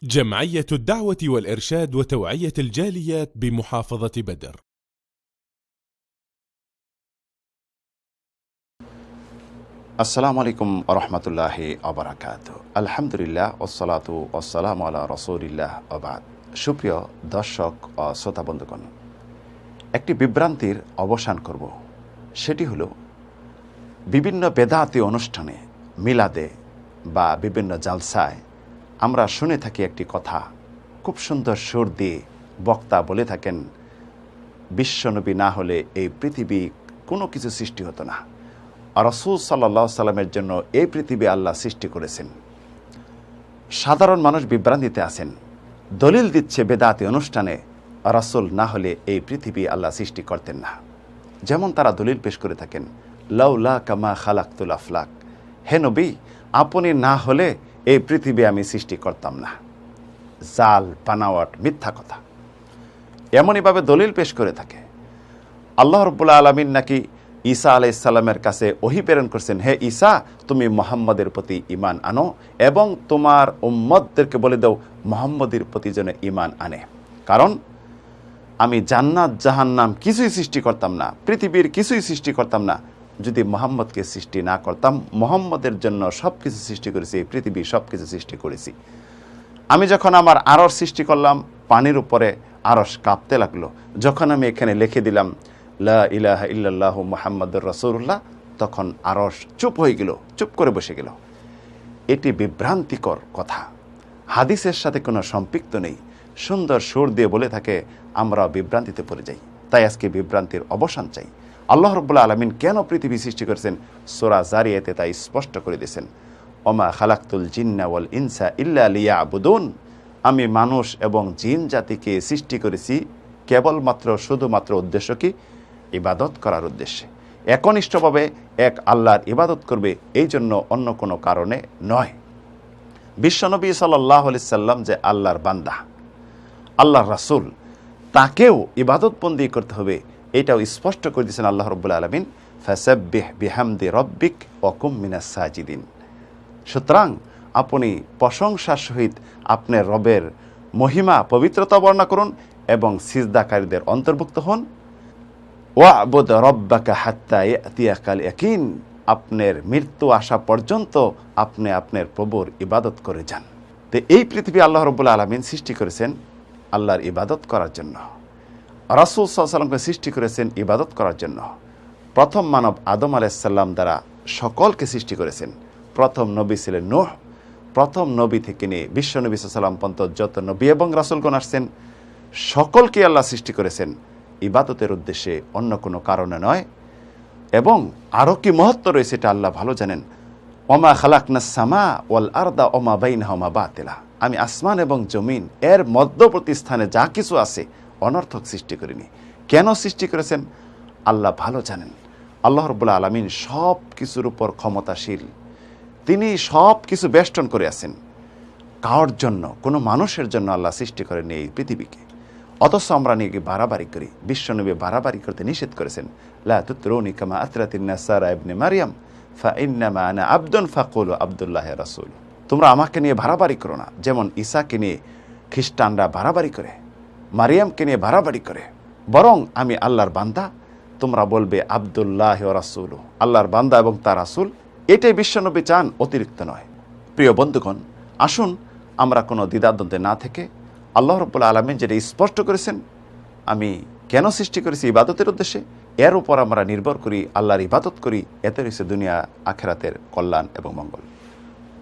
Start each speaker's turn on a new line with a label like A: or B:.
A: جمعية الدعوة والإرشاد وتوعية الجاليات بمحافظة بدر.
B: আসসালামু আলাইকুম ওরহমতুল্লাহি ওবারাকাতুহু। আলহামদুলিল্লাহ ওয়াসসালাতু ওয়াসসালামু আলা রাসূলিল্লাহ ওয়া বাদ। সুপ্রিয় দর্শক ও শ্রোতা বন্ধুগণ, একটি বিভ্রান্তির অবসান করব। সেটি হলো বিভিন্ন বেদাতি অনুষ্ঠানে, মিলাদে বা বিভিন্ন জালসায় আমরা শুনে থাকি একটি কথা, খুব সুন্দর সুর দিয়ে বক্তা বলে থাকেন, বিশ্বনবী না হলে এই পৃথিবী কোনো কিছু সৃষ্টি হতো না। রাসূল সাল্লাল্লাহু আলাইহি সাল্লামের জন্য এই পৃথিবী আল্লাহ সৃষ্টি করেছেন। সাধারণ মানুষ বিভ্রান্তিতে আছেন, দলিল দিচ্ছে বেদাতি অনুষ্ঠানে রাসূল না হলে এই পৃথিবী আল্লাহ সৃষ্টি করতেন না। যেমন তারা দলিল পেশ করে থাকেন, লাউলা কামা খালাকতুল আফলাক, হে নবী আপনি না হলে এই পৃথিবী আমি সৃষ্টি করতাম না। জাল, বানাওয়াট, মিথ্যা কথা এমনইভাবে দলিল পেশ করে থাকে। আল্লাহ রাব্বুল আলামিন নাকি ঈসা আলাইহিস সালামের কাছে ওহী প্রেরণ করছেন, হে ঈসা তুমি মুহাম্মদের প্রতি ঈমান আনো এবং তোমার উম্মতদেরকে বলে দাও মুহাম্মদের প্রতি যেন ঈমান আনে, কারণ আমি জান্নাত জাহান্নাম কিছুই সৃষ্টি করতাম না, পৃথিবীর কিছুই সৃষ্টি করতাম না যদি মুহাম্মদকে সৃষ্টি না করতাম। মুহাম্মদের জন্য সব কিছু সৃষ্টি করেছি, পৃথিবী সব কিছু সৃষ্টি করেছি। আমি যখন আমার আরশ সৃষ্টি করলাম, পানির উপরে আরশ কাঁপতে লাগলো। যখন আমি এখানে লিখে দিলাম লা ইলাহা ইল্লাল্লাহু মুহাম্মাদুর রাসূলুল্লাহ, তখন আরশ চুপ হয়ে গেল, চুপ করে বসে গেল। এটি বিভ্রান্তিকর কথা, হাদিসের সাথে কোনো সম্পৃক্ত নেই। সুন্দর সুর দিয়ে বলে থাকে, আমরা বিভ্রান্তিতে পড়ে যাই। তাই আজকে বিভ্রান্তির অবসান চাই। আল্লাহ রাব্বুল আলামিন কেন পৃথিবী সৃষ্টি করেছেন সূরা জারিয়াতে তাই স্পষ্ট করে দিয়েছেন, ওমা খালাকতুল জিন্না ওয়াল ইনসা ইল্লা লিয়াবুদুন, আমি মানুষ এবং জিন জাতিকে সৃষ্টি করেছি কেবলমাত্র শুধুমাত্র উদ্দেশ্য কি? ইবাদত করার উদ্দেশ্যে, একনিষ্ঠভাবে এক আল্লাহর ইবাদত করবে, এই জন্য অন্য কোনো কারণে নয়। বিশ্বনবী সাল্লাল্লাহু আলাইহি সাল্লাম যে আল্লাহর বান্দা, আল্লাহর রাসূল, তাকেও ইবাদতবন্দি করতে হবে, এটাও স্পষ্ট করে দিয়েছেন আল্লাহ রাব্বুল আলামিন, ফাসাব্বিহ বিহামদি রাব্বিক ওয়া কুম মিনাস সাজিদিন। সুতরাং আপনি প্রশংসার সহিত আপনার রবের মহিমা পবিত্রতা বর্ণনা করুন এবং সিজদাকারীদের অন্তর্ভুক্ত হন। ওয়া'বুদ রাব্বাকা হাত্তা ইয়াতিয়াকাল ইয়াকিন, আপনার মৃত্যু আসা পর্যন্ত আপনি আপনার প্রভুর ইবাদত করে যান। তো এই পৃথিবী আল্লাহ রাব্বুল আলামিন সৃষ্টি করেছেন আল্লাহর ইবাদত করার জন্য। রাসূল সাল্লাল্লাহু আলাইহি সাল্লামকে সৃষ্টি করেছেন ইবাদত করার জন্য। প্রথম মানব আদম আলাইহিস সালাম দ্বারা সকলকে সৃষ্টি করেছেন। প্রথম নবী ছিলেন নূহ। প্রথম নবী থেকে নিয়ে বিশ্বনবী সাল্লাল্লাহু আলাইহি সাল্লাম পর্যন্ত যত নবী এবং রাসূলগণ আসছেন, সকলকে আল্লাহ সৃষ্টি করেছেন ইবাদতের উদ্দেশ্যে, অন্য কোনো কারণে নয়। এবং আরও কি মহত্ব রয়েছে এটা আল্লাহ ভালো জানেন। ওমা খালাকনাস সামা ওয়াল আরদা ওমা বাইনাহুমা বাতিলা, আমি আসমান এবং জমিন এর মধ্যবর্তী স্থানে যা কিছু আছে অনর্থক সৃষ্টি করিনি। কেন সৃষ্টি করেছেন আল্লাহ ভালো জানেন। আল্লাহ রাব্বুল আলামিন সব কিছুর উপর ক্ষমতাশীল, তিনি সব কিছু বেষ্টন করে আছেন। কারোর জন্য, কোনো মানুষের জন্য আল্লাহ সৃষ্টি করেনি এই পৃথিবীকে। অথচ আমরা নিয়ে বাড়াবাড়ি করি। বিশ্বনবী বাড়াবাড়ি করতে নিষেধ করেছেন, লা তুতরুনি কামা আতরাতিন নাসারা ইবনে মারইয়াম ফাইন্নামা আনা আবদুন ফাকুলু আবদুল্লাহি রাসূল। তোমরা আমাকে নিয়ে বাড়াবাড়ি করো না, যেমন ঈসাকে নিয়ে খ্রিস্টানরা বাড়াবাড়ি করে, মারিয়ামকে নিয়ে বাড়াবাড়ি করে, বরং আমি আল্লাহর বান্দা, তোমরা বলবে আবদুল্লাহি ওয়া রাসূলু, আল্লাহর বান্দা এবং তার রাসূল। এটাই বিশ্বনবী চান, অতিরিক্ত নয়। প্রিয় বন্ধুগণ, আসুন আমরা কোনো দ্বিধাদ্বন্দ্বে না থেকে আল্লাহ রাব্বুল আলামিন যেটা স্পষ্ট করেছেন, আমি কেন সৃষ্টি করেছি ইবাদতের উদ্দেশ্যে, এর উপর আমরা নির্ভর করি, আল্লাহর ইবাদত করি। এতে রয়েছে দুনিয়া আখিরাতের কল্যাণ এবং মঙ্গল।